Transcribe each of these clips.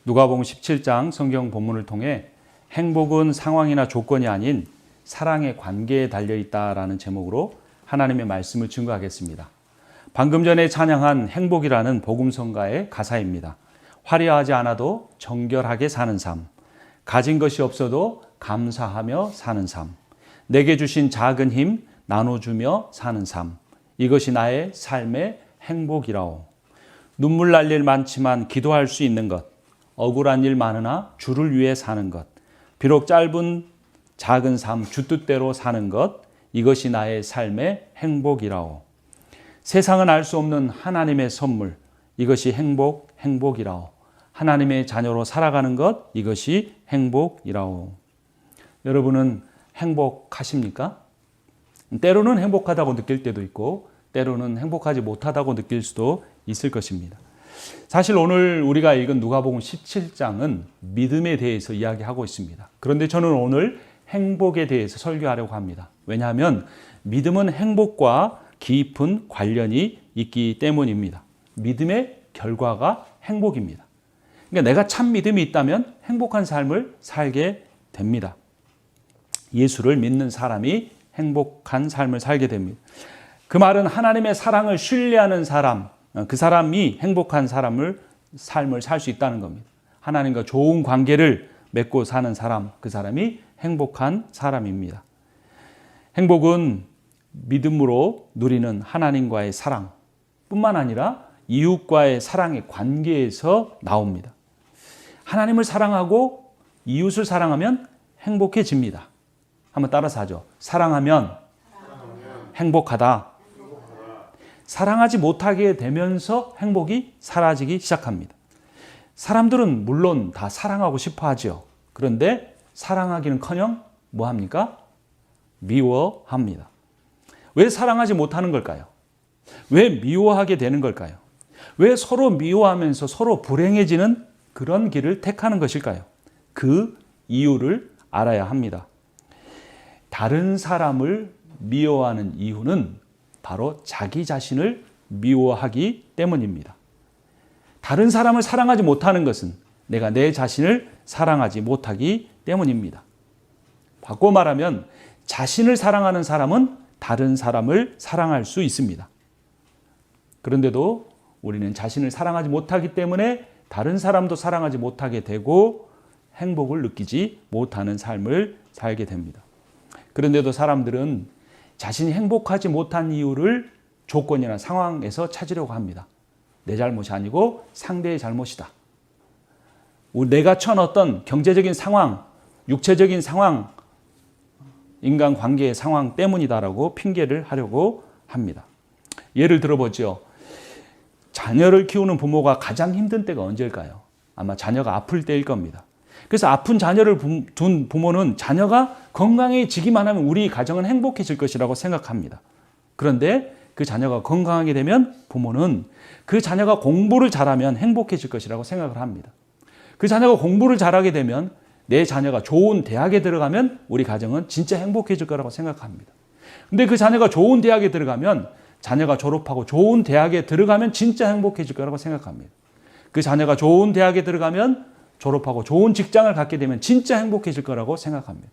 누가복음 17장 성경 본문을 통해 행복은 상황이나 조건이 아닌 사랑의 관계에 달려있다라는 제목으로 하나님의 말씀을 증거하겠습니다. 방금 전에 찬양한 행복이라는 복음성가의 가사입니다. 화려하지 않아도 정결하게 사는 삶, 가진 것이 없어도 감사하며 사는 삶, 내게 주신 작은 힘 나눠주며 사는 삶, 이것이 나의 삶의 행복이라오. 눈물 날 일 많지만 기도할 수 있는 것, 억울한 일 많으나 주를 위해 사는 것, 비록 짧은 작은 삶 주 뜻대로 사는 것, 이것이 나의 삶의 행복이라오. 세상은 알 수 없는 하나님의 선물, 이것이 행복이라오. 하나님의 자녀로 살아가는 것, 이것이 행복이라오. 여러분은 행복하십니까? 때로는 행복하다고 느낄 때도 있고 때로는 행복하지 못하다고 느낄 수도 있을 것입니다. 사실 오늘 우리가 읽은 누가복음 17장은 믿음에 대해서 이야기하고 있습니다. 그런데 저는 오늘 행복에 대해서 설교하려고 합니다. 왜냐하면 믿음은 행복과 깊은 관련이 있기 때문입니다. 믿음의 결과가 행복입니다. 그러니까 내가 참 믿음이 있다면 행복한 삶을 살게 됩니다. 예수를 믿는 사람이 행복한 삶을 살게 됩니다. 그 말은 하나님의 사랑을 신뢰하는 사람, 그 사람이 행복한 삶을 살 수 있다는 겁니다. 하나님과 좋은 관계를 맺고 사는 사람, 그 사람이 행복한 사람입니다. 행복은 믿음으로 누리는 하나님과의 사랑 뿐만 아니라 이웃과의 사랑의 관계에서 나옵니다. 하나님을 사랑하고 이웃을 사랑하면 행복해집니다. 한번 따라서 하죠. 사랑하면 행복하다. 사랑하지 못하게 되면서 행복이 사라지기 시작합니다. 사람들은 물론 다 사랑하고 싶어 하죠. 그런데 사랑하기는커녕 뭐합니까? 미워합니다. 왜 사랑하지 못하는 걸까요? 왜 미워하게 되는 걸까요? 왜 서로 미워하면서 서로 불행해지는 그런 길을 택하는 것일까요? 그 이유를 알아야 합니다. 다른 사람을 미워하는 이유는 바로 자기 자신을 미워하기 때문입니다. 다른 사람을 사랑하지 못하는 것은 내가 내 자신을 사랑하지 못하기 때문입니다. 바꿔 말하면 자신을 사랑하는 사람은 다른 사람을 사랑할 수 있습니다. 그런데도 우리는 자신을 사랑하지 못하기 때문에 다른 사람도 사랑하지 못하게 되고 행복을 느끼지 못하는 삶을 살게 됩니다. 그런데도 사람들은 자신이 행복하지 못한 이유를 조건이나 상황에서 찾으려고 합니다. 내 잘못이 아니고 상대의 잘못이다. 내가 처한 어떤 경제적인 상황, 육체적인 상황, 인간관계의 상황 때문이다라고 핑계를 하려고 합니다. 예를 들어보죠. 자녀를 키우는 부모가 가장 힘든 때가 언제일까요? 아마 자녀가 아플 때일 겁니다. 그래서 아픈 자녀를 둔 부모는 자녀가 건강해지기만 하면 우리 가정은 행복해질 것이라고 생각합니다. 그런데 그 자녀가 건강하게 되면 부모는 그 자녀가 공부를 잘하면 행복해질 것이라고 생각을 합니다. 그 자녀가 공부를 잘하게 되면 내 자녀가 좋은 대학에 들어가면 우리 가정은 진짜 행복해질 거라고 생각합니다. 근데 그 자녀가 좋은 대학에 들어가면 자녀가 졸업하고 좋은 대학에 들어가면 진짜 행복해질 거라고 생각합니다. 그 자녀가 좋은 대학에 들어가면 졸업하고 좋은 직장을 갖게 되면 진짜 행복해질 거라고 생각합니다.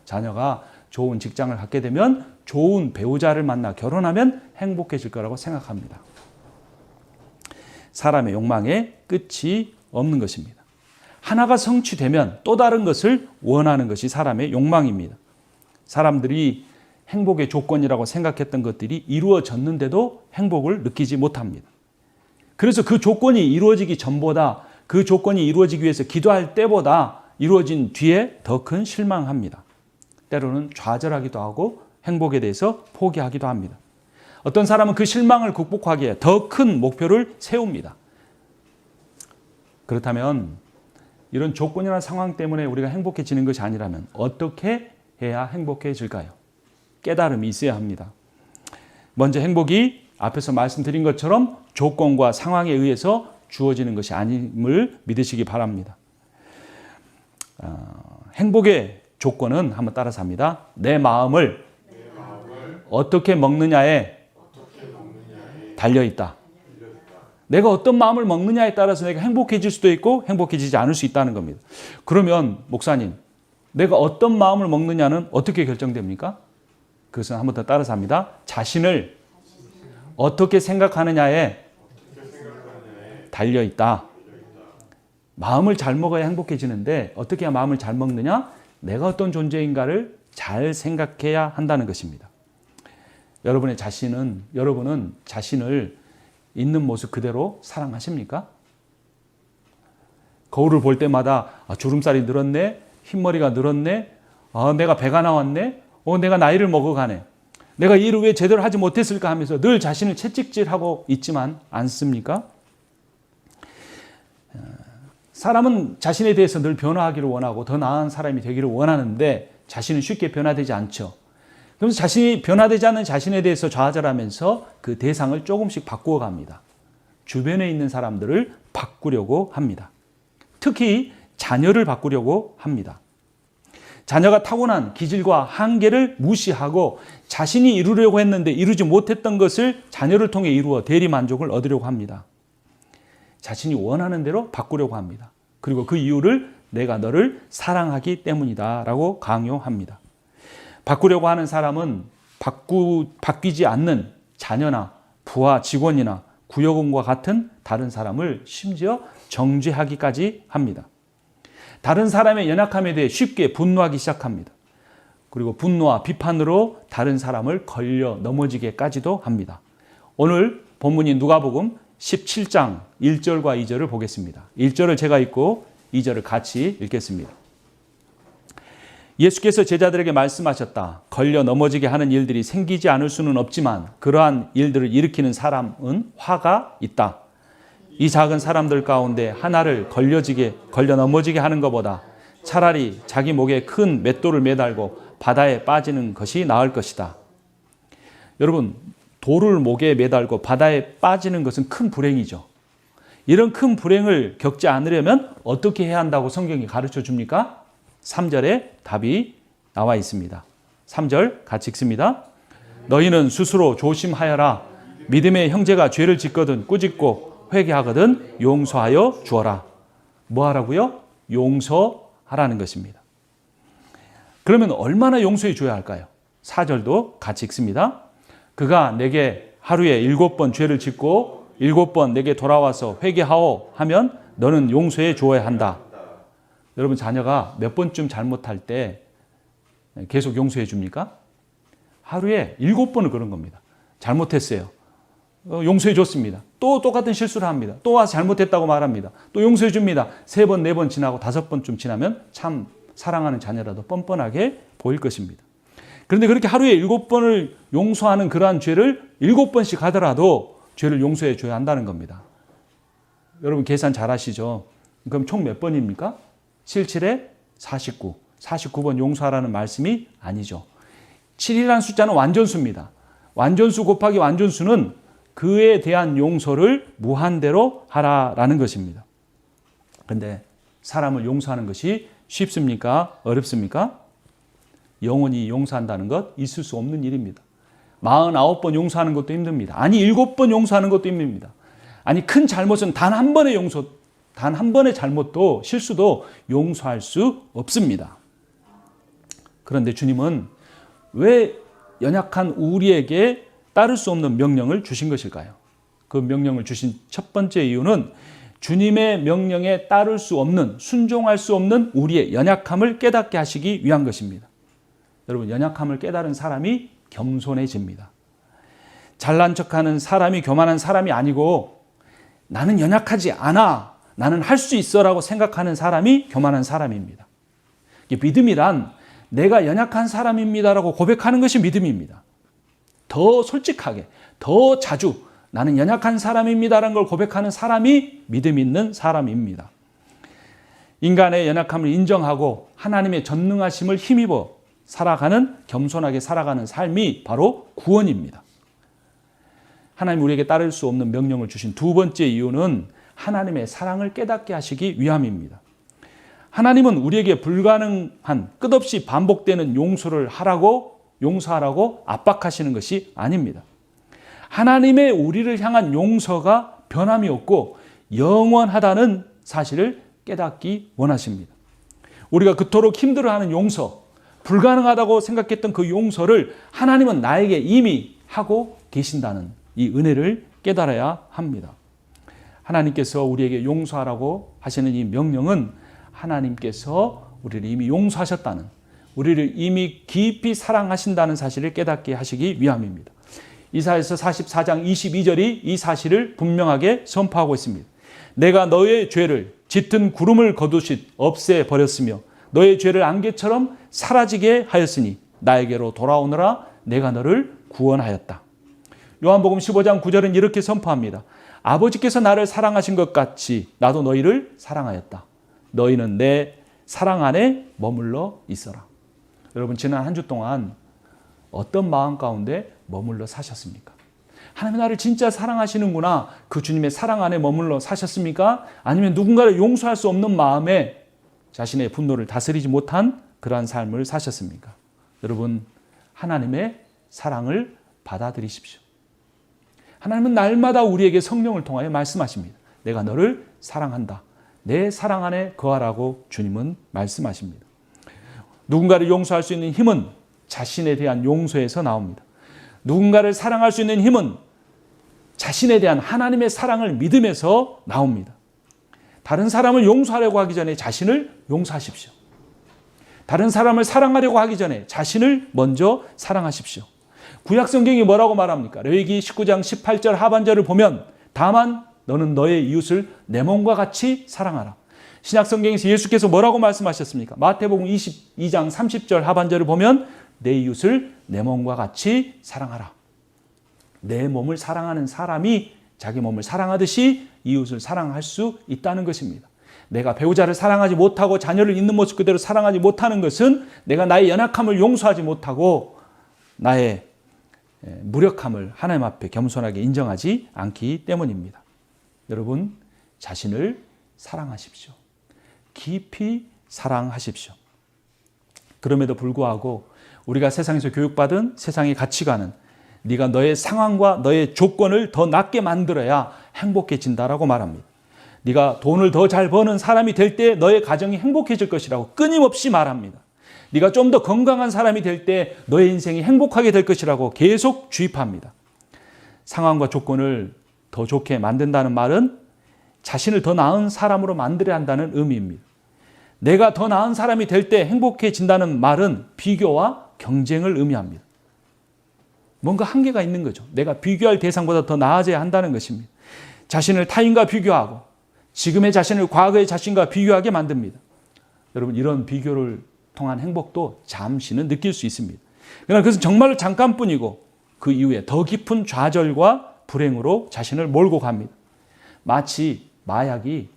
자녀가 좋은 직장을 갖게 되면 좋은 배우자를 만나 결혼하면 행복해질 거라고 생각합니다. 사람의 욕망에 끝이 없는 것입니다. 하나가 성취되면 또 다른 것을 원하는 것이 사람의 욕망입니다. 사람들이 행복의 조건이라고 생각했던 것들이 이루어졌는데도 행복을 느끼지 못합니다. 그래서 그 조건이 이루어지기 전보다 그 조건이 이루어지기 위해서 기도할 때보다 이루어진 뒤에 더 큰 실망합니다. 때로는 좌절하기도 하고 행복에 대해서 포기하기도 합니다. 어떤 사람은 그 실망을 극복하기 위해 더 큰 목표를 세웁니다. 그렇다면 이런 조건이나 상황 때문에 우리가 행복해지는 것이 아니라면 어떻게 해야 행복해질까요? 깨달음이 있어야 합니다. 먼저 행복이 앞에서 말씀드린 것처럼 조건과 상황에 의해서 주어지는 것이 아님을 믿으시기 바랍니다. 행복의 조건은 한번 따라서 합니다. 내 마음을 어떻게 먹느냐에 달려있다. 내가 어떤 마음을 먹느냐에 따라서 내가 행복해질 수도 있고 행복해지지 않을 수 있다는 겁니다. 그러면 목사님, 내가 어떤 마음을 먹느냐는 어떻게 결정됩니까? 그것은 한 번 더 따라서 합니다. 자신을 어떻게 생각하느냐에 달려있다. 마음을 잘 먹어야 행복해지는데 어떻게 해야 마음을 잘 먹느냐? 내가 어떤 존재인가를 잘 생각해야 한다는 것입니다. 여러분은 자신을 있는 모습 그대로 사랑하십니까? 거울을 볼 때마다 주름살이 늘었네, 흰머리가 늘었네, 내가 배가 나왔네, 내가 나이를 먹어가네, 내가 일을 왜 제대로 하지 못했을까 하면서 늘 자신을 채찍질하고 있지만 않습니까? 사람은 자신에 대해서 늘 변화하기를 원하고 더 나은 사람이 되기를 원하는데 자신은 쉽게 변화되지 않죠. 그래서 자신이 변화되지 않는 자신에 대해서 좌절하면서 그 대상을 조금씩 바꾸어 갑니다. 주변에 있는 사람들을 바꾸려고 합니다. 특히 자녀를 바꾸려고 합니다. 자녀가 타고난 기질과 한계를 무시하고 자신이 이루려고 했는데 이루지 못했던 것을 자녀를 통해 이루어 대리만족을 얻으려고 합니다. 자신이 원하는 대로 바꾸려고 합니다. 그리고 그 이유를 내가 너를 사랑하기 때문이다 라고 강요합니다. 바꾸려고 하는 사람은 바뀌지 않는 자녀나 부하 직원이나 구역원과 같은 다른 사람을 심지어 정죄하기까지 합니다. 다른 사람의 연약함에 대해 쉽게 분노하기 시작합니다. 그리고 분노와 비판으로 다른 사람을 걸려 넘어지게까지도 합니다. 오늘 본문인 누가복음 17장 1절과 2절을 보겠습니다. 1절을 제가 읽고 2절을 같이 읽겠습니다. 예수께서 제자들에게 말씀하셨다. 걸려 넘어지게 하는 일들이 생기지 않을 수는 없지만 그러한 일들을 일으키는 사람은 화가 있다. 이 작은 사람들 가운데 하나를 걸려 넘어지게 하는 것보다 차라리 자기 목에 큰 맷돌을 매달고 바다에 빠지는 것이 나을 것이다. 여러분, 돌을 목에 매달고 바다에 빠지는 것은 큰 불행이죠. 이런 큰 불행을 겪지 않으려면 어떻게 해야 한다고 성경이 가르쳐 줍니까? 3절에 답이 나와 있습니다. 3절 같이 읽습니다. 너희는 스스로 조심하여라. 믿음의 형제가 죄를 짓거든 꾸짖고 회개하거든 용서하여 주어라. 뭐 하라고요? 용서하라는 것입니다. 그러면 얼마나 용서해 줘야 할까요? 4절도 같이 읽습니다. 그가 내게 하루에 7번 죄를 짓고 7번 내게 돌아와서 회개하오 하면 너는 용서해 주어야 한다. 여러분, 자녀가 몇 번쯤 잘못할 때 계속 용서해 줍니까? 하루에 7번은 그런 겁니다. 잘못했어요. 용서해 줬습니다. 또 똑같은 실수를 합니다. 또 와서 잘못했다고 말합니다. 또 용서해 줍니다. 3번, 4번 지나고 5번쯤 지나면 참 사랑하는 자녀라도 뻔뻔하게 보일 것입니다. 그런데 그렇게 하루에 7번을 용서하는 그러한 죄를 7번씩 하더라도 죄를 용서해 줘야 한다는 겁니다. 여러분 계산 잘 하시죠? 그럼 총 몇 번입니까? 77에 49. 49번 용서하라는 말씀이 아니죠. 7이라는 숫자는 완전수입니다. 완전수 곱하기 완전수는 그에 대한 용서를 무한대로 하라라는 것입니다. 그런데 사람을 용서하는 것이 쉽습니까? 어렵습니까? 영원히 용서한다는 것 있을 수 없는 일입니다. 49번 용서하는 것도 힘듭니다. 아니 7번 용서하는 것도 힘듭니다. 아니 큰 잘못은 단 한 번의 잘못도 실수도 용서할 수 없습니다. 그런데 주님은 왜 연약한 우리에게 따를 수 없는 명령을 주신 것일까요? 그 명령을 주신 첫 번째 이유는 주님의 명령에 따를 수 없는, 순종할 수 없는 우리의 연약함을 깨닫게 하시기 위한 것입니다. 여러분, 연약함을 깨달은 사람이 겸손해집니다. 잘난 척하는 사람이 교만한 사람이 아니고 나는 연약하지 않아, 나는 할 수 있어라고 생각하는 사람이 교만한 사람입니다. 믿음이란 내가 연약한 사람입니다라고 고백하는 것이 믿음입니다. 더 솔직하게, 더 자주 나는 연약한 사람입니다라는 걸 고백하는 사람이 믿음 있는 사람입니다. 인간의 연약함을 인정하고 하나님의 전능하심을 힘입어 살아가는, 겸손하게 살아가는 삶이 바로 구원입니다. 하나님 우리에게 따를 수 없는 명령을 주신 두 번째 이유는 하나님의 사랑을 깨닫게 하시기 위함입니다. 하나님은 우리에게 불가능한 끝없이 반복되는 용서하라고 압박하시는 것이 아닙니다. 하나님의 우리를 향한 용서가 변함이 없고 영원하다는 사실을 깨닫기 원하십니다. 우리가 그토록 힘들어하는 용서, 불가능하다고 생각했던 그 용서를 하나님은 나에게 이미 하고 계신다는 이 은혜를 깨달아야 합니다. 하나님께서 우리에게 용서하라고 하시는 이 명령은 하나님께서 우리를 이미 용서하셨다는, 우리를 이미 깊이 사랑하신다는 사실을 깨닫게 하시기 위함입니다. 이사야서 44장 22절이 이 사실을 분명하게 선포하고 있습니다. 내가 너의 죄를 짙은 구름을 거두듯 없애버렸으며 너의 죄를 안개처럼 사라지게 하였으니 나에게로 돌아오너라. 내가 너를 구원하였다. 요한복음 15장 9절은 이렇게 선포합니다. 아버지께서 나를 사랑하신 것 같이 나도 너희를 사랑하였다. 너희는 내 사랑 안에 머물러 있어라. 여러분, 지난 한 주 동안 어떤 마음 가운데 머물러 사셨습니까? 하나님 나를 진짜 사랑하시는구나, 그 주님의 사랑 안에 머물러 사셨습니까? 아니면 누군가를 용서할 수 없는 마음에 자신의 분노를 다스리지 못한 그러한 삶을 사셨습니까? 여러분, 하나님의 사랑을 받아들이십시오. 하나님은 날마다 우리에게 성령을 통하여 말씀하십니다. 내가 너를 사랑한다. 내 사랑 안에 거하라고 주님은 말씀하십니다. 누군가를 용서할 수 있는 힘은 자신에 대한 용서에서 나옵니다. 누군가를 사랑할 수 있는 힘은 자신에 대한 하나님의 사랑을 믿음에서 나옵니다. 다른 사람을 용서하려고 하기 전에 자신을 용서하십시오. 다른 사람을 사랑하려고 하기 전에 자신을 먼저 사랑하십시오. 구약 성경이 뭐라고 말합니까? 레위기 19장 18절 하반절을 보면 다만 너는 너의 이웃을 내 몸과 같이 사랑하라. 신약 성경에서 예수께서 뭐라고 말씀하셨습니까? 마태복음 22장 30절 하반절을 보면 내 이웃을 내 몸과 같이 사랑하라. 내 몸을 사랑하는 사람이 자기 몸을 사랑하듯이 이웃을 사랑할 수 있다는 것입니다. 내가 배우자를 사랑하지 못하고 자녀를 있는 모습 그대로 사랑하지 못하는 것은 내가 나의 연약함을 용서하지 못하고 나의 무력함을 하나님 앞에 겸손하게 인정하지 않기 때문입니다. 여러분, 자신을 사랑하십시오. 깊이 사랑하십시오. 그럼에도 불구하고 우리가 세상에서 교육받은 세상의 가치관은 네가 너의 상황과 너의 조건을 더 낫게 만들어야 행복해진다라고 말합니다. 네가 돈을 더 잘 버는 사람이 될 때 너의 가정이 행복해질 것이라고 끊임없이 말합니다. 네가 좀 더 건강한 사람이 될 때 너의 인생이 행복하게 될 것이라고 계속 주입합니다. 상황과 조건을 더 좋게 만든다는 말은 자신을 더 나은 사람으로 만들어야 한다는 의미입니다. 내가 더 나은 사람이 될 때 행복해진다는 말은 비교와 경쟁을 의미합니다. 뭔가 한계가 있는 거죠. 내가 비교할 대상보다 더 나아져야 한다는 것입니다. 자신을 타인과 비교하고 지금의 자신을 과거의 자신과 비교하게 만듭니다. 여러분, 이런 비교를 통한 행복도 잠시는 느낄 수 있습니다. 그러나 그것은 정말로 잠깐뿐이고 그 이후에 더 깊은 좌절과 불행으로 자신을 몰고 갑니다. 마치 마약이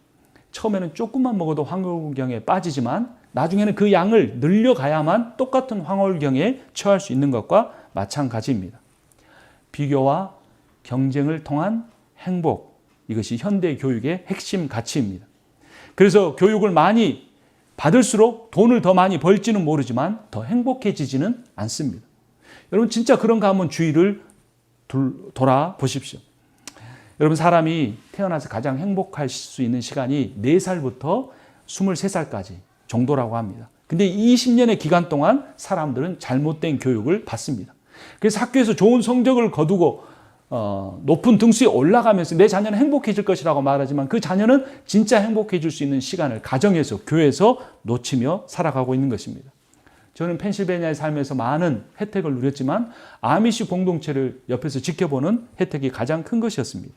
처음에는 조금만 먹어도 황홀경에 빠지지만 나중에는 그 양을 늘려가야만 똑같은 황홀경에 처할 수 있는 것과 마찬가지입니다. 비교와 경쟁을 통한 행복, 이것이 현대 교육의 핵심 가치입니다. 그래서 교육을 많이 받을수록 돈을 더 많이 벌지는 모르지만 더 행복해지지는 않습니다. 여러분, 진짜 그런가 한번 주위를 돌아보십시오. 여러분, 사람이 태어나서 가장 행복할 수 있는 시간이 4살부터 23살까지 정도라고 합니다. 근데 20년의 기간 동안 사람들은 잘못된 교육을 받습니다. 그래서 학교에서 좋은 성적을 거두고 높은 등수에 올라가면서 내 자녀는 행복해질 것이라고 말하지만 그 자녀는 진짜 행복해질 수 있는 시간을 가정에서, 교회에서 놓치며 살아가고 있는 것입니다. 저는 펜실베니아에 살면서 많은 혜택을 누렸지만 아미시 공동체를 옆에서 지켜보는 혜택이 가장 큰 것이었습니다.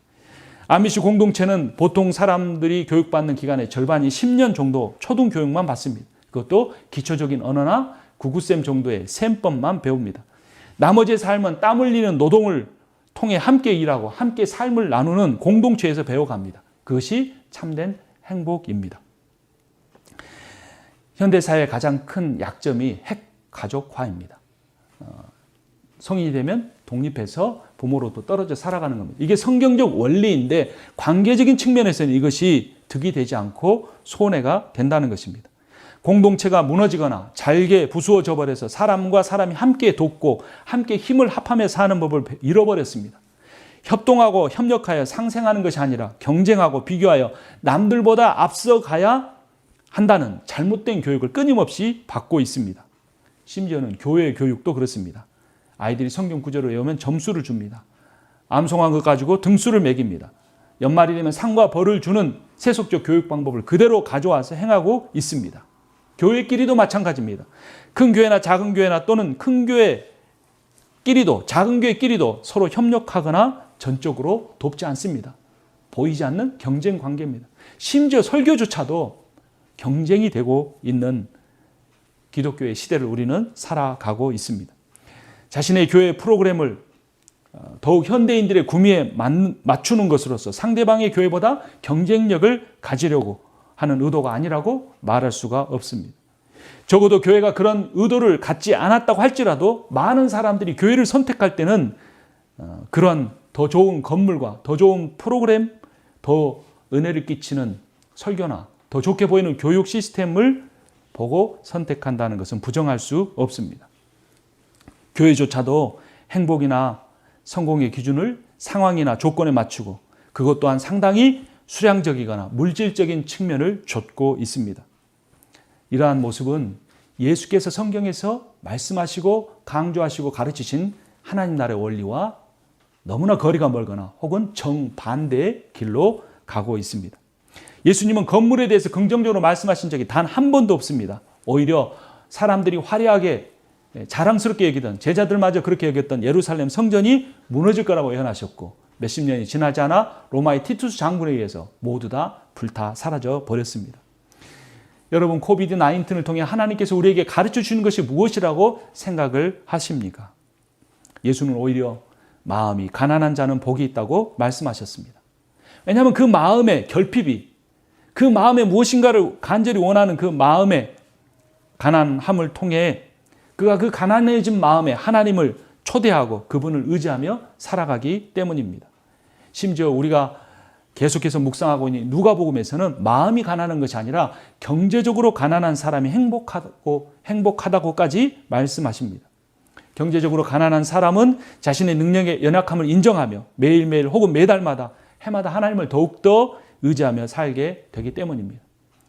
아미시 공동체는 보통 사람들이 교육받는 기간의 절반이 10년 정도 초등교육만 받습니다. 그것도 기초적인 언어나 구구셈 정도의 셈법만 배웁니다. 나머지의 삶은 땀 흘리는 노동을 통해 함께 일하고 함께 삶을 나누는 공동체에서 배워갑니다. 그것이 참된 행복입니다. 현대사회의 가장 큰 약점이 핵가족화입니다. 성인이 되면 독립해서 부모로부터 떨어져 살아가는 겁니다. 이게 성경적 원리인데 관계적인 측면에서는 이것이 득이 되지 않고 손해가 된다는 것입니다. 공동체가 무너지거나 잘게 부수어져 버려서 사람과 사람이 함께 돕고 함께 힘을 합하며 사는 법을 잃어버렸습니다. 협동하고 협력하여 상생하는 것이 아니라 경쟁하고 비교하여 남들보다 앞서가야 한다는 잘못된 교육을 끊임없이 받고 있습니다. 심지어는 교회 교육도 그렇습니다. 아이들이 성경 구절을 외우면 점수를 줍니다. 암송한 것 가지고 등수를 매깁니다. 연말이 되면 상과 벌을 주는 세속적 교육 방법을 그대로 가져와서 행하고 있습니다. 교회끼리도 마찬가지입니다. 큰 교회나 작은 교회나 또는 큰 교회끼리도 작은 교회끼리도 서로 협력하거나 전적으로 돕지 않습니다. 보이지 않는 경쟁 관계입니다. 심지어 설교조차도 경쟁이 되고 있는 기독교의 시대를 우리는 살아가고 있습니다. 자신의 교회 프로그램을 더욱 현대인들의 구미에 맞추는 것으로서 상대방의 교회보다 경쟁력을 가지려고 하는 의도가 아니라고 말할 수가 없습니다. 적어도 교회가 그런 의도를 갖지 않았다고 할지라도 많은 사람들이 교회를 선택할 때는 그런 더 좋은 건물과 더 좋은 프로그램, 더 은혜를 끼치는 설교나 더 좋게 보이는 교육 시스템을 보고 선택한다는 것은 부정할 수 없습니다. 교회조차도 행복이나 성공의 기준을 상황이나 조건에 맞추고 그것 또한 상당히 수량적이거나 물질적인 측면을 좇고 있습니다. 이러한 모습은 예수께서 성경에서 말씀하시고 강조하시고 가르치신 하나님 나라의 원리와 너무나 거리가 멀거나 혹은 정반대의 길로 가고 있습니다. 예수님은 건물에 대해서 긍정적으로 말씀하신 적이 단 한 번도 없습니다. 오히려 사람들이 화려하게 자랑스럽게 여기던 제자들마저 그렇게 여겼던 예루살렘 성전이 무너질 거라고 예언하셨고 몇십 년이 지나지 않아 로마의 티투스 장군에 의해서 모두 다 불타 사라져 버렸습니다. 여러분, 코비드-19을 통해 하나님께서 우리에게 가르쳐 주는 것이 무엇이라고 생각을 하십니까? 예수는 오히려 마음이 가난한 자는 복이 있다고 말씀하셨습니다. 왜냐하면 그 마음의 결핍이 그 마음에 무엇인가를 간절히 원하는 그 마음의 가난함을 통해 그가 그 가난해진 마음에 하나님을 초대하고 그분을 의지하며 살아가기 때문입니다. 심지어 우리가 계속해서 묵상하고 있는 누가복음에서는 마음이 가난한 것이 아니라 경제적으로 가난한 사람이 행복하다고까지 말씀하십니다. 경제적으로 가난한 사람은 자신의 능력의 연약함을 인정하며 매일매일 혹은 매달마다 해마다 하나님을 더욱더 의지하며 살게 되기 때문입니다.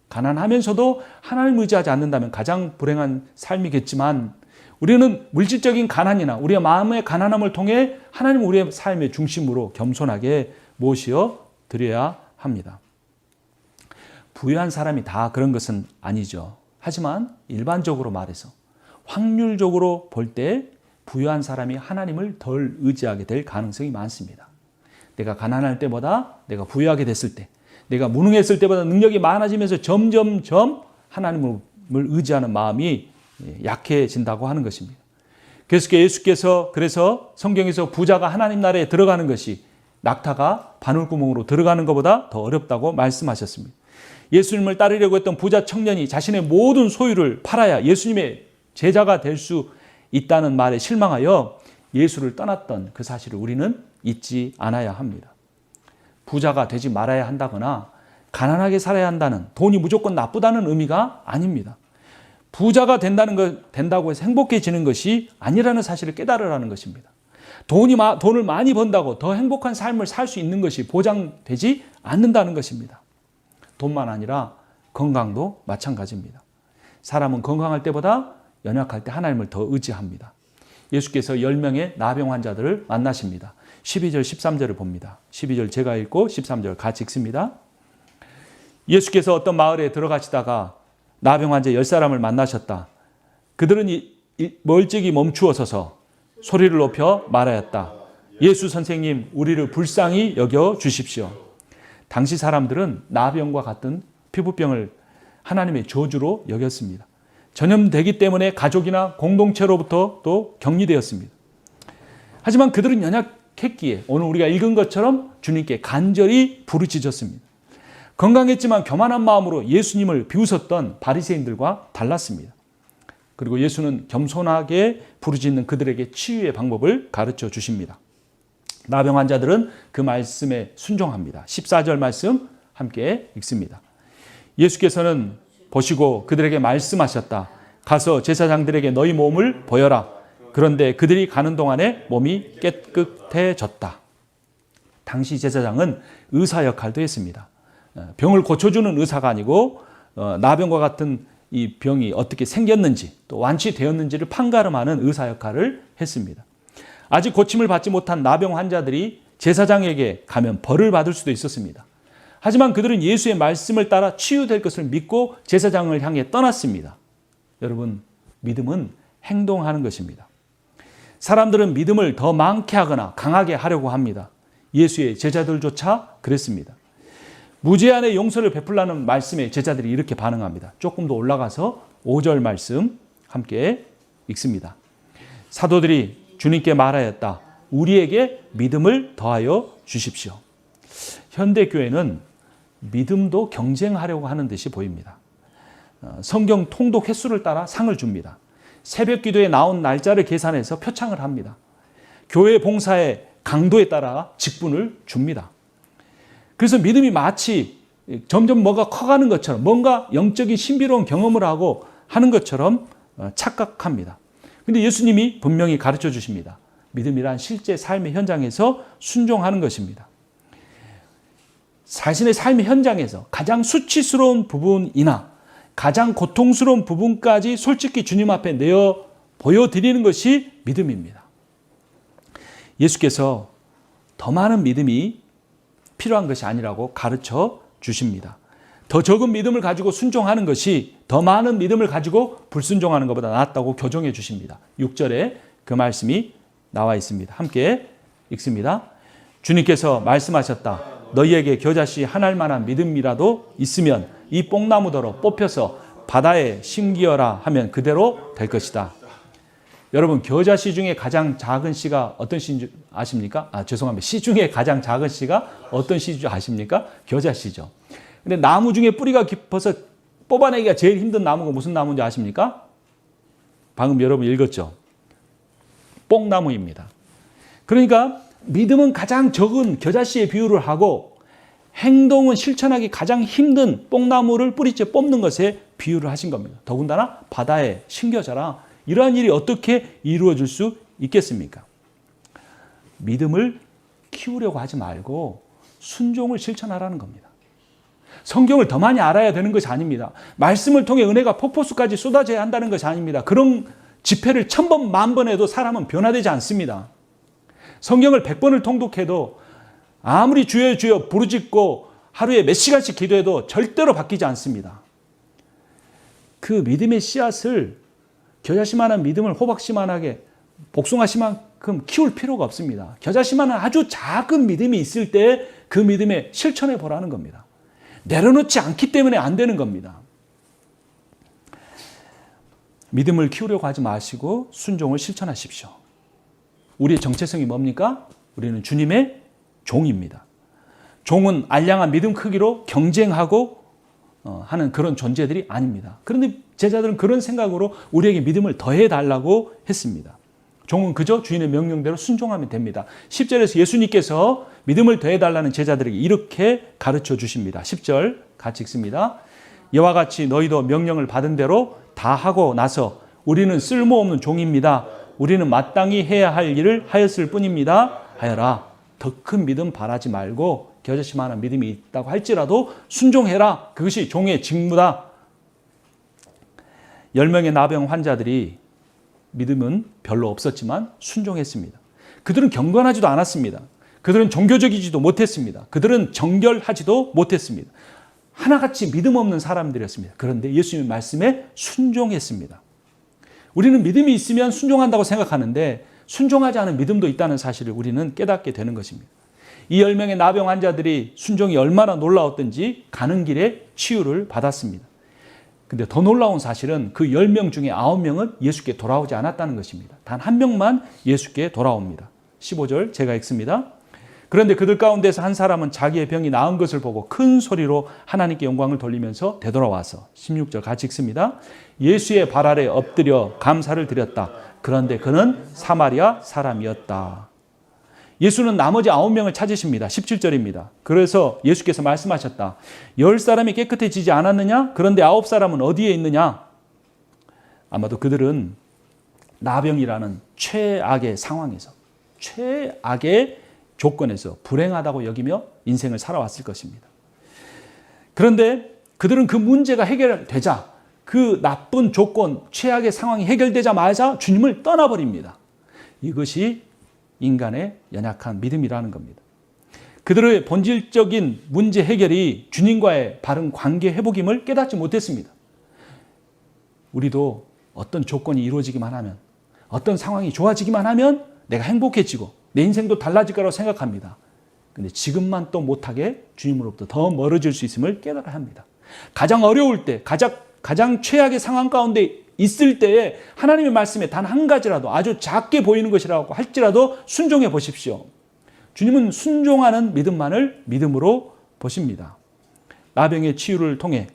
가난하면서도 하나님을 의지하지 않는다면 가장 불행한 삶이겠지만 우리는 물질적인 가난이나 우리의 마음의 가난함을 통해 하나님을 우리의 삶의 중심으로 겸손하게 모시어 드려야 합니다. 부유한 사람이 다 그런 것은 아니죠. 하지만 일반적으로 말해서 확률적으로 볼 때 부유한 사람이 하나님을 덜 의지하게 될 가능성이 많습니다. 내가 가난할 때보다 내가 부유하게 됐을 때, 내가 무능했을 때보다 능력이 많아지면서 점점점 하나님을 의지하는 마음이 약해진다고 하는 것입니다. 그래서 예수께서 그래서 성경에서 부자가 하나님 나라에 들어가는 것이 낙타가 바늘구멍으로 들어가는 것보다 더 어렵다고 말씀하셨습니다. 예수님을 따르려고 했던 부자 청년이 자신의 모든 소유를 팔아야 예수님의 제자가 될 수 있다는 말에 실망하여 예수를 떠났던 그 사실을 우리는 잊지 않아야 합니다. 부자가 되지 말아야 한다거나 가난하게 살아야 한다는, 돈이 무조건 나쁘다는 의미가 아닙니다. 부자가 된다고 해서 행복해지는 것이 아니라는 사실을 깨달으라는 것입니다. 돈을 많이 번다고 더 행복한 삶을 살 수 있는 것이 보장되지 않는다는 것입니다. 돈만 아니라 건강도 마찬가지입니다. 사람은 건강할 때보다 연약할 때 하나님을 더 의지합니다. 예수께서 10명의 나병 환자들을 만나십니다. 12절 13절을 봅니다. 12절 제가 읽고 13절 같이 읽습니다. 예수께서 어떤 마을에 들어가시다가 나병 환자 10사람을 만나셨다. 그들은 멀찍이 멈추어 서서 소리를 높여 말하였다. 예수 선생님, 우리를 불쌍히 여겨 주십시오. 당시 사람들은 나병과 같은 피부병을 하나님의 저주로 여겼습니다. 전염되기 때문에 가족이나 공동체로부터 또 격리되었습니다. 하지만 그들은 연약했기에 오늘 우리가 읽은 것처럼 주님께 간절히 부르짖었습니다. 건강했지만 교만한 마음으로 예수님을 비웃었던 바리새인들과 달랐습니다. 그리고 예수는 겸손하게 부르짖는 그들에게 치유의 방법을 가르쳐 주십니다. 나병 환자들은 그 말씀에 순종합니다. 14절 말씀 함께 읽습니다. 예수께서는 보시고 그들에게 말씀하셨다. 가서 제사장들에게 너희 몸을 보여라. 그런데 그들이 가는 동안에 몸이 깨끗해졌다. 당시 제사장은 의사 역할도 했습니다. 병을 고쳐주는 의사가 아니고 나병과 같은 이 병이 어떻게 생겼는지 또 완치되었는지를 판가름하는 의사 역할을 했습니다. 아직 고침을 받지 못한 나병 환자들이 제사장에게 가면 벌을 받을 수도 있었습니다. 하지만 그들은 예수의 말씀을 따라 치유될 것을 믿고 제사장을 향해 떠났습니다. 여러분, 믿음은 행동하는 것입니다. 사람들은 믿음을 더 많게 하거나 강하게 하려고 합니다. 예수의 제자들조차 그랬습니다. 무제한의 용서를 베풀라는 말씀에 제자들이 이렇게 반응합니다. 조금 더 올라가서 5절 말씀 함께 읽습니다. 사도들이 주님께 말하였다. 우리에게 믿음을 더하여 주십시오. 현대교회는 믿음도 경쟁하려고 하는 듯이 보입니다. 성경 통독 횟수를 따라 상을 줍니다. 새벽 기도에 나온 날짜를 계산해서 표창을 합니다. 교회 봉사의 강도에 따라 직분을 줍니다. 그래서 믿음이 마치 점점 뭐가 커가는 것처럼 뭔가 영적인 신비로운 경험을 하고 하는 것처럼 착각합니다. 그런데 예수님이 분명히 가르쳐 주십니다. 믿음이란 실제 삶의 현장에서 순종하는 것입니다. 자신의 삶의 현장에서 가장 수치스러운 부분이나 가장 고통스러운 부분까지 솔직히 주님 앞에 내어 보여드리는 것이 믿음입니다. 예수께서 더 많은 믿음이 필요한 것이 아니라고 가르쳐 주십니다. 더 적은 믿음을 가지고 순종하는 것이 더 많은 믿음을 가지고 불순종하는 것보다 낫다고 교정해 주십니다. 6절에 그 말씀이 나와 있습니다. 함께 읽습니다. 주님께서 말씀하셨다. 너희에게 겨자씨 하나일 만한 믿음이라도 있으면 이 뽕나무더러 뽑혀서 바다에 심기어라 하면 그대로 될 것이다. 여러분, 겨자씨 중에 가장 작은 씨가 어떤 씨인 줄 아십니까? 죄송합니다. 씨 중에 가장 작은 씨가 어떤 씨인 줄 아십니까? 겨자씨죠. 근데 나무 중에 뿌리가 깊어서 뽑아내기가 제일 힘든 나무가 무슨 나무인지 아십니까? 방금 여러분 읽었죠? 뽕나무입니다. 그러니까 믿음은 가장 적은 겨자씨의 비유를 하고 행동은 실천하기 가장 힘든 뽕나무를 뿌리째 뽑는 것에 비유를 하신 겁니다. 더군다나 바다에 심겨져라. 이러한 일이 어떻게 이루어질 수 있겠습니까? 믿음을 키우려고 하지 말고 순종을 실천하라는 겁니다. 성경을 더 많이 알아야 되는 것이 아닙니다. 말씀을 통해 은혜가 폭포수까지 쏟아져야 한다는 것이 아닙니다. 그런 집회를 1000번, 10,000번 해도 사람은 변화되지 않습니다. 성경을 100번을 통독해도 아무리 주여 주여 부르짖고 하루에 몇 시간씩 기도해도 절대로 바뀌지 않습니다. 그 믿음의 씨앗을 겨자씨만한 믿음을 호박씨만하게 복숭아씨만큼 키울 필요가 없습니다. 겨자씨만한 아주 작은 믿음이 있을 때 그 믿음에 실천해 보라는 겁니다. 내려놓지 않기 때문에 안 되는 겁니다. 믿음을 키우려고 하지 마시고 순종을 실천하십시오. 우리의 정체성이 뭡니까? 우리는 주님의 종입니다. 종은 알량한 믿음 크기로 경쟁하고 하는 그런 존재들이 아닙니다. 그런데 제자들은 그런 생각으로 우리에게 믿음을 더해달라고 했습니다. 종은 그저 주인의 명령대로 순종하면 됩니다. 10절에서 예수님께서 믿음을 더해달라는 제자들에게 이렇게 가르쳐 주십니다. 10절 같이 읽습니다. 이와 같이 너희도 명령을 받은 대로 다 하고 나서 우리는 쓸모없는 종입니다. 우리는 마땅히 해야 할 일을 하였을 뿐입니다. 하여라. 더 큰 믿음 바라지 말고 겨자씨만한 믿음이 있다고 할지라도 순종해라. 그것이 종의 직무다. 10명의 나병 환자들이 믿음은 별로 없었지만 순종했습니다. 그들은 경건하지도 않았습니다. 그들은 종교적이지도 못했습니다. 그들은 정결하지도 못했습니다. 하나같이 믿음 없는 사람들이었습니다. 그런데 예수님의 말씀에 순종했습니다. 우리는 믿음이 있으면 순종한다고 생각하는데 순종하지 않은 믿음도 있다는 사실을 우리는 깨닫게 되는 것입니다. 이 10명의 나병 환자들이 순종이 얼마나 놀라웠던지 가는 길에 치유를 받았습니다. 근데 더 놀라운 사실은 그 10명 중에 9명은 예수께 돌아오지 않았다는 것입니다. 단 한 명만 예수께 돌아옵니다. 15절 제가 읽습니다. 그런데 그들 가운데서 한 사람은 자기의 병이 나은 것을 보고 큰 소리로 하나님께 영광을 돌리면서 되돌아와서 16절 같이 읽습니다. 예수의 발 아래 엎드려 감사를 드렸다. 그런데 그는 사마리아 사람이었다. 예수는 나머지 9명을 찾으십니다. 17절입니다. 그래서 예수께서 말씀하셨다. 10사람이 깨끗해지지 않았느냐? 그런데 9사람은 어디에 있느냐? 아마도 그들은 나병이라는 최악의 상황에서 최악의 조건에서 불행하다고 여기며 인생을 살아왔을 것입니다. 그런데 그들은 그 문제가 해결되자, 그 나쁜 조건, 최악의 상황이 해결되자마자 주님을 떠나버립니다. 이것이 인간의 연약한 믿음이라는 겁니다. 그들의 본질적인 문제 해결이 주님과의 바른 관계 회복임을 깨닫지 못했습니다. 우리도 어떤 조건이 이루어지기만 하면, 어떤 상황이 좋아지기만 하면 내가 행복해지고 내 인생도 달라질 거라고 생각합니다. 근데 지금만 또 못하게 주님으로부터 더 멀어질 수 있음을 깨달아야 합니다. 가장 어려울 때, 가장 최악의 상황 가운데 있을 때에 하나님의 말씀에 단 한 가지라도 아주 작게 보이는 것이라고 할지라도 순종해 보십시오. 주님은 순종하는 믿음만을 믿음으로 보십니다. 나병의 치유를 통해,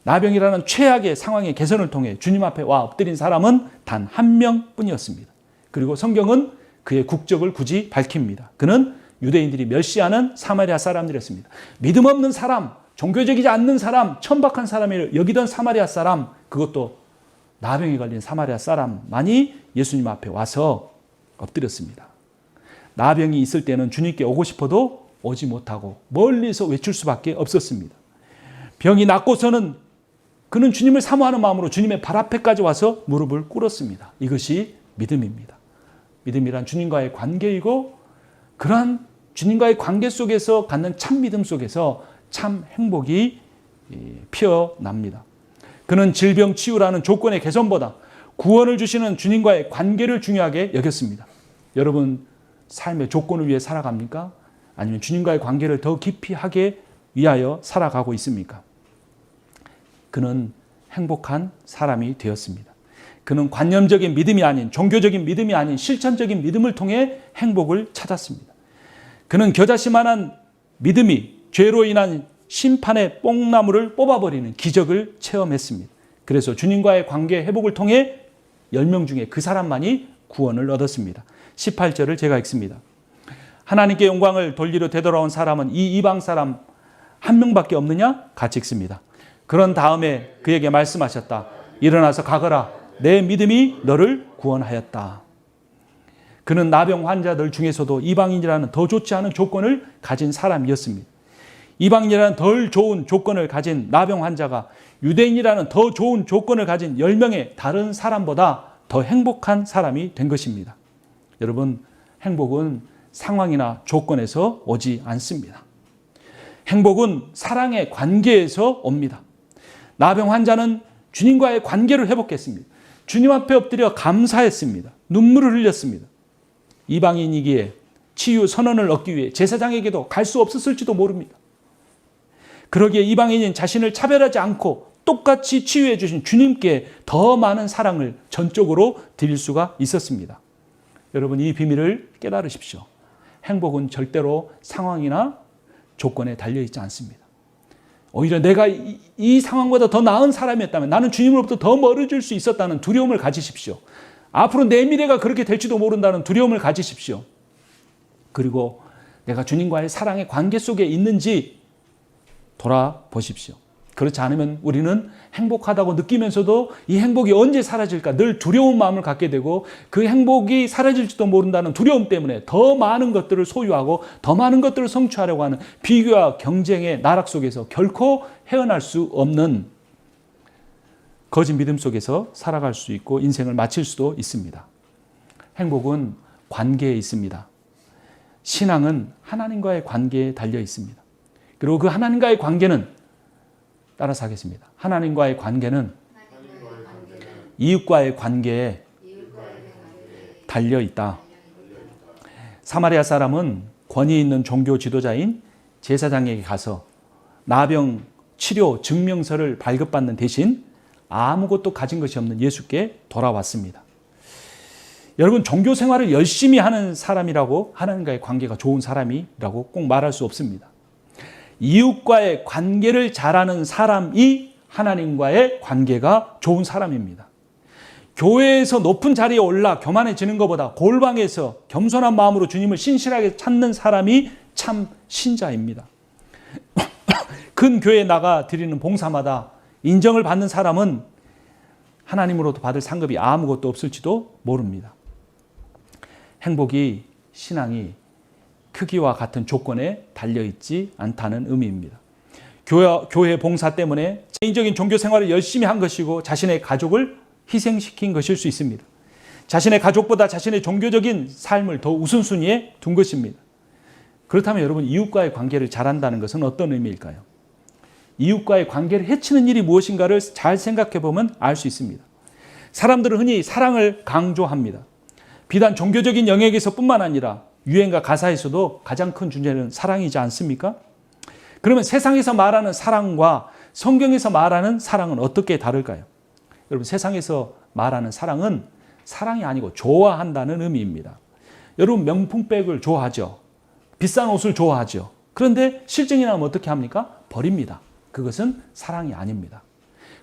나병이라는 최악의 상황의 개선을 통해 주님 앞에 와 엎드린 사람은 단 한 명뿐이었습니다. 그리고 성경은 그의 국적을 굳이 밝힙니다. 그는 유대인들이 멸시하는 사마리아 사람들이었습니다. 믿음 없는 사람, 종교적이지 않는 사람, 천박한 사람을 여기던 사마리아 사람, 그것도 나병에 걸린 사마리아 사람만이 예수님 앞에 와서 엎드렸습니다. 나병이 있을 때는 주님께 오고 싶어도 오지 못하고 멀리서 외칠 수밖에 없었습니다. 병이 낫고서는 그는 주님을 사모하는 마음으로 주님의 발 앞에까지 와서 무릎을 꿇었습니다. 이것이 믿음입니다. 믿음이란 주님과의 관계이고, 그러한 주님과의 관계 속에서 갖는 참 믿음 속에서 참 행복이 피어납니다. 그는 질병 치유라는 조건의 개선보다 구원을 주시는 주님과의 관계를 중요하게 여겼습니다. 여러분, 삶의 조건을 위해 살아갑니까? 아니면 주님과의 관계를 더 깊이 하게 위하여 살아가고 있습니까? 그는 행복한 사람이 되었습니다. 그는 관념적인 믿음이 아닌, 종교적인 믿음이 아닌 실천적인 믿음을 통해 행복을 찾았습니다. 그는 겨자씨만한 믿음이 죄로 인한 심판의 뽕나무를 뽑아버리는 기적을 체험했습니다. 그래서 주님과의 관계 회복을 통해 10명 중에 그 사람만이 구원을 얻었습니다. 18절을 제가 읽습니다. 하나님께 영광을 돌리려 되돌아온 사람은 이 이방 사람 한 명밖에 없느냐? 같이 읽습니다. 그런 다음에 그에게 말씀하셨다. 일어나서 가거라. 내 믿음이 너를 구원하였다. 그는 나병 환자들 중에서도 이방인이라는 더 좋지 않은 조건을 가진 사람이었습니다. 이방인이라는 덜 좋은 조건을 가진 나병 환자가 유대인이라는 더 좋은 조건을 가진 10명의 다른 사람보다 더 행복한 사람이 된 것입니다. 여러분, 행복은 상황이나 조건에서 오지 않습니다. 행복은 사랑의 관계에서 옵니다. 나병 환자는 주님과의 관계를 회복했습니다. 주님 앞에 엎드려 감사했습니다. 눈물을 흘렸습니다. 이방인이기에 치유 선언을 얻기 위해 제사장에게도 갈 수 없었을지도 모릅니다. 그러기에 이방인인 자신을 차별하지 않고 똑같이 치유해 주신 주님께 더 많은 사랑을 전적으로 드릴 수가 있었습니다. 여러분, 이 비밀을 깨달으십시오. 행복은 절대로 상황이나 조건에 달려있지 않습니다. 오히려 내가 이 상황보다 더 나은 사람이었다면, 나는 주님으로부터 더 멀어질 수 있었다는 두려움을 가지십시오. 앞으로 내 미래가 그렇게 될지도 모른다는 두려움을 가지십시오. 그리고 내가 주님과의 사랑의 관계 속에 있는지 돌아보십시오. 그렇지 않으면 우리는 행복하다고 느끼면서도 이 행복이 언제 사라질까 늘 두려운 마음을 갖게 되고, 그 행복이 사라질지도 모른다는 두려움 때문에 더 많은 것들을 소유하고 더 많은 것들을 성취하려고 하는 비교와 경쟁의 나락 속에서 결코 헤어날 수 없는 거짓 믿음 속에서 살아갈 수 있고 인생을 마칠 수도 있습니다. 행복은 관계에 있습니다. 신앙은 하나님과의 관계에 달려 있습니다. 그리고 그 하나님과의 관계는, 따라서 하겠습니다. 하나님과의 관계는 이웃과의 관계에 달려 있다. 사마리아 사람은 권위 있는 종교 지도자인 제사장에게 가서 나병 치료 증명서를 발급받는 대신 아무것도 가진 것이 없는 예수께 돌아왔습니다. 여러분, 종교 생활을 열심히 하는 사람이라고 하나님과의 관계가 좋은 사람이라고 꼭 말할 수 없습니다. 이웃과의 관계를 잘하는 사람이 하나님과의 관계가 좋은 사람입니다. 교회에서 높은 자리에 올라 교만해지는 것보다 골방에서 겸손한 마음으로 주님을 신실하게 찾는 사람이 참 신자입니다. 큰 교회에 나가 드리는 봉사마다 인정을 받는 사람은 하나님으로부터 받을 상급이 아무것도 없을지도 모릅니다. 행복이, 신앙이 크기와 같은 조건에 달려있지 않다는 의미입니다. 교회 봉사 때문에 개인적인 종교 생활을 열심히 한 것이고 자신의 가족을 희생시킨 것일 수 있습니다. 자신의 가족보다 자신의 종교적인 삶을 더 우선순위에 둔 것입니다. 그렇다면 여러분, 이웃과의 관계를 잘한다는 것은 어떤 의미일까요? 이웃과의 관계를 해치는 일이 무엇인가를 잘 생각해 보면 알 수 있습니다. 사람들은 흔히 사랑을 강조합니다. 비단 종교적인 영역에서뿐만 아니라 유행과 가사에서도 가장 큰 주제는 사랑이지 않습니까? 그러면 세상에서 말하는 사랑과 성경에서 말하는 사랑은 어떻게 다를까요? 여러분, 세상에서 말하는 사랑은 사랑이 아니고 좋아한다는 의미입니다. 여러분, 명품백을 좋아하죠. 비싼 옷을 좋아하죠. 그런데 실증이 나면 어떻게 합니까? 버립니다. 그것은 사랑이 아닙니다.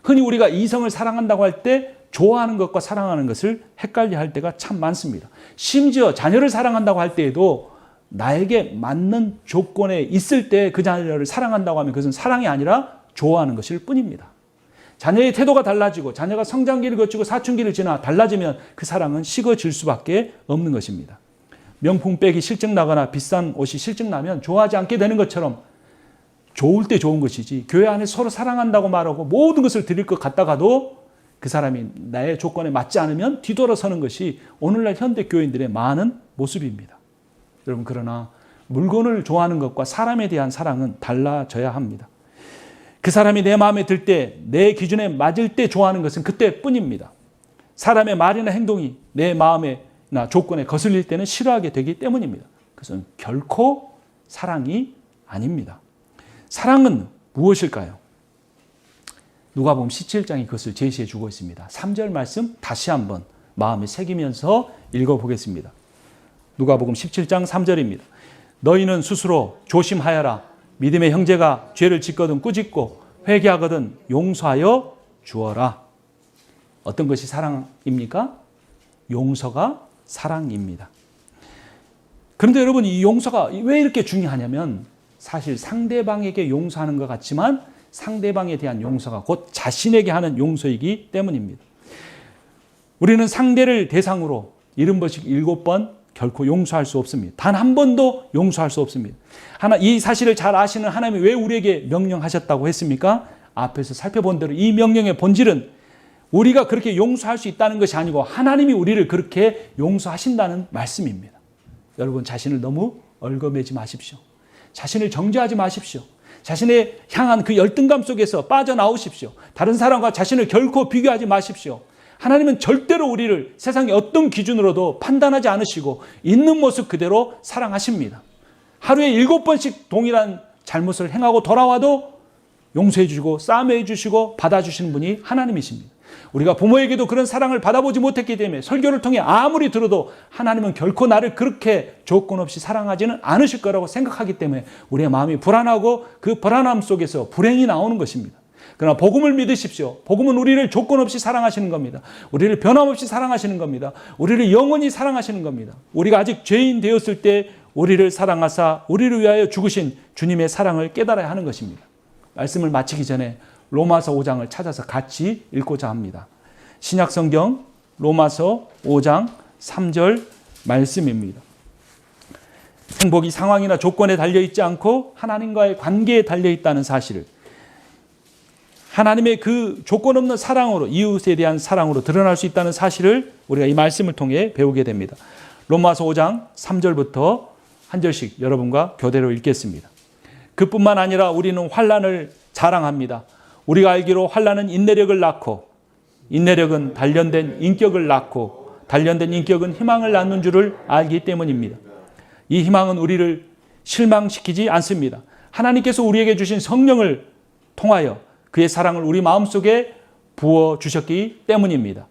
흔히 우리가 이성을 사랑한다고 할 때 좋아하는 것과 사랑하는 것을 헷갈려 할 때가 참 많습니다. 심지어 자녀를 사랑한다고 할 때에도 나에게 맞는 조건에 있을 때 그 자녀를 사랑한다고 하면 그것은 사랑이 아니라 좋아하는 것일 뿐입니다. 자녀의 태도가 달라지고 자녀가 성장기를 거치고 사춘기를 지나 달라지면 그 사랑은 식어질 수밖에 없는 것입니다. 명품백이 실증나거나 비싼 옷이 실증나면 좋아하지 않게 되는 것처럼 좋을 때 좋은 것이지, 교회 안에 서로 사랑한다고 말하고 모든 것을 드릴 것 같다가도 그 사람이 나의 조건에 맞지 않으면 뒤돌아서는 것이 오늘날 현대 교인들의 많은 모습입니다. 여러분, 그러나 물건을 좋아하는 것과 사람에 대한 사랑은 달라져야 합니다. 그 사람이 내 마음에 들 때, 내 기준에 맞을 때 좋아하는 것은 그때뿐입니다. 사람의 말이나 행동이 내 마음에나 조건에 거슬릴 때는 싫어하게 되기 때문입니다. 그것은 결코 사랑이 아닙니다. 사랑은 무엇일까요? 누가복음 17장이 그것을 제시해 주고 있습니다. 3절 말씀 다시 한번 마음에 새기면서 읽어보겠습니다. 누가복음 17장 3절입니다. 너희는 스스로 조심하여라. 믿음의 형제가 죄를 짓거든 꾸짖고 회개하거든 용서하여 주어라. 어떤 것이 사랑입니까? 용서가 사랑입니다. 그런데 여러분, 이 용서가 왜 이렇게 중요하냐면 사실 상대방에게 용서하는 것 같지만 상대방에 대한 용서가 곧 자신에게 하는 용서이기 때문입니다. 우리는 상대를 대상으로 70번씩 7번 결코 용서할 수 없습니다. 단 한 번도 용서할 수 없습니다. 이 사실을 잘 아시는 하나님이 왜 우리에게 명령하셨다고 했습니까? 앞에서 살펴본 대로 이 명령의 본질은 우리가 그렇게 용서할 수 있다는 것이 아니고 하나님이 우리를 그렇게 용서하신다는 말씀입니다. 여러분, 자신을 너무 얽어매지 마십시오. 자신을 정죄하지 마십시오. 자신의 향한 그 열등감 속에서 빠져나오십시오. 다른 사람과 자신을 결코 비교하지 마십시오. 하나님은 절대로 우리를 세상의 어떤 기준으로도 판단하지 않으시고 있는 모습 그대로 사랑하십니다. 하루에 7번씩 동일한 잘못을 행하고 돌아와도 용서해 주시고 싸매해 주시고 받아주시는 분이 하나님이십니다. 우리가 부모에게도 그런 사랑을 받아보지 못했기 때문에 설교를 통해 아무리 들어도 하나님은 결코 나를 그렇게 조건 없이 사랑하지는 않으실 거라고 생각하기 때문에 우리의 마음이 불안하고 그 불안함 속에서 불행이 나오는 것입니다. 그러나 복음을 믿으십시오. 복음은 우리를 조건 없이 사랑하시는 겁니다. 우리를 변함없이 사랑하시는 겁니다. 우리를 영원히 사랑하시는 겁니다. 우리가 아직 죄인 되었을 때 우리를 사랑하사 우리를 위하여 죽으신 주님의 사랑을 깨달아야 하는 것입니다. 말씀을 마치기 전에 로마서 5장을 찾아서 같이 읽고자 합니다. 신약성경 로마서 5장 3절 말씀입니다. 행복이 상황이나 조건에 달려있지 않고 하나님과의 관계에 달려있다는 사실을, 하나님의 그 조건 없는 사랑으로, 이웃에 대한 사랑으로 드러날 수 있다는 사실을 우리가 이 말씀을 통해 배우게 됩니다. 로마서 5장 3절부터 한 절씩 여러분과 교대로 읽겠습니다. 그뿐만 아니라 우리는 환난을 자랑합니다. 우리가 알기로 환난은 인내력을 낳고 인내력은 단련된 인격을 낳고 단련된 인격은 희망을 낳는 줄을 알기 때문입니다. 이 희망은 우리를 실망시키지 않습니다. 하나님께서 우리에게 주신 성령을 통하여 그의 사랑을 우리 마음속에 부어주셨기 때문입니다.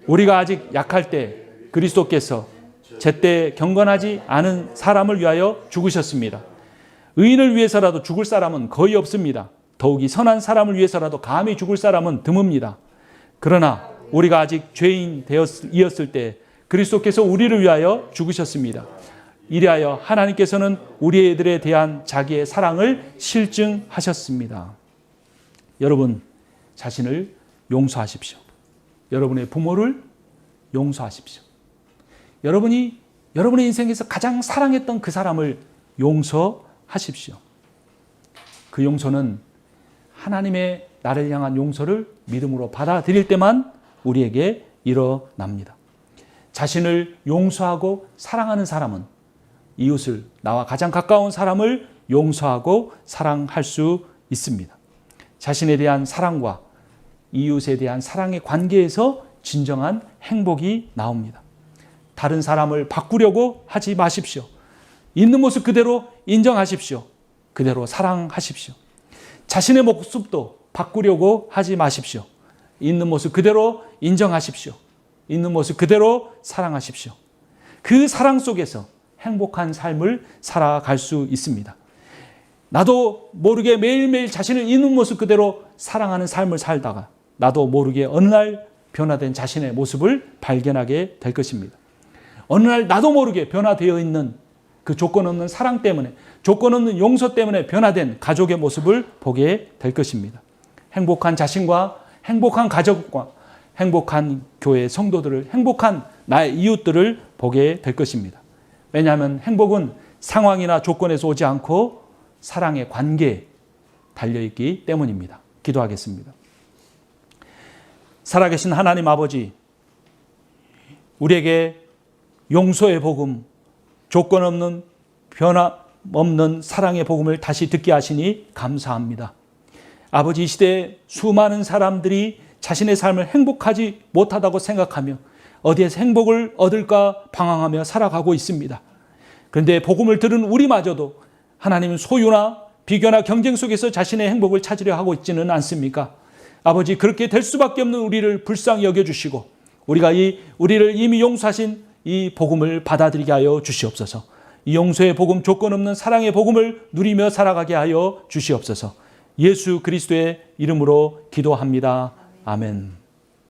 우리가 아직 약할 때 그리스도께서 제때 경건하지 않은 사람을 위하여 죽으셨습니다. 의인을 위해서라도 죽을 사람은 거의 없습니다. 더욱이 선한 사람을 위해서라도 감히 죽을 사람은 드뭅니다. 그러나 우리가 아직 죄인 되었을 때 그리스도께서 우리를 위하여 죽으셨습니다. 이리하여 하나님께서는 우리들에 대한 자기의 사랑을 실증하셨습니다. 여러분, 자신을 용서하십시오. 여러분의 부모를 용서하십시오. 여러분이 여러분의 인생에서 가장 사랑했던 그 사람을 용서하십시오. 그 용서는 하나님의 나를 향한 용서를 믿음으로 받아들일 때만 우리에게 일어납니다. 자신을 용서하고 사랑하는 사람은 이웃을, 나와 가장 가까운 사람을 용서하고 사랑할 수 있습니다. 자신에 대한 사랑과 이웃에 대한 사랑의 관계에서 진정한 행복이 나옵니다. 다른 사람을 바꾸려고 하지 마십시오. 있는 모습 그대로 인정하십시오. 그대로 사랑하십시오. 자신의 모습도 바꾸려고 하지 마십시오. 있는 모습 그대로 인정하십시오. 있는 모습 그대로 사랑하십시오. 그 사랑 속에서 행복한 삶을 살아갈 수 있습니다. 나도 모르게 매일매일 자신을 있는 모습 그대로 사랑하는 삶을 살다가 나도 모르게 어느 날 변화된 자신의 모습을 발견하게 될 것입니다. 어느 날 나도 모르게 변화되어 있는 그 조건 없는 사랑 때문에, 조건 없는 용서 때문에 변화된 가족의 모습을 보게 될 것입니다. 행복한 자신과 행복한 가족과 행복한 교회 성도들을, 행복한 나의 이웃들을 보게 될 것입니다. 왜냐하면 행복은 상황이나 조건에서 오지 않고 사랑의 관계에 달려있기 때문입니다. 기도하겠습니다. 살아계신 하나님 아버지, 우리에게 용서의 복음, 조건 없는 변함없는 사랑의 복음을 다시 듣게 하시니 감사합니다. 아버지, 이 시대에 수많은 사람들이 자신의 삶을 행복하지 못하다고 생각하며 어디에서 행복을 얻을까 방황하며 살아가고 있습니다. 그런데 복음을 들은 우리마저도 하나님은 소유나 비교나 경쟁 속에서 자신의 행복을 찾으려 하고 있지는 않습니까? 아버지, 그렇게 될 수밖에 없는 우리를 불쌍히 여겨주시고 우리를 이미 용서하신 이 복음을 받아들이게 하여 주시옵소서. 이 용서의 복음, 조건 없는 사랑의 복음을 누리며 살아가게 하여 주시옵소서. 예수 그리스도의 이름으로 기도합니다. 아멘.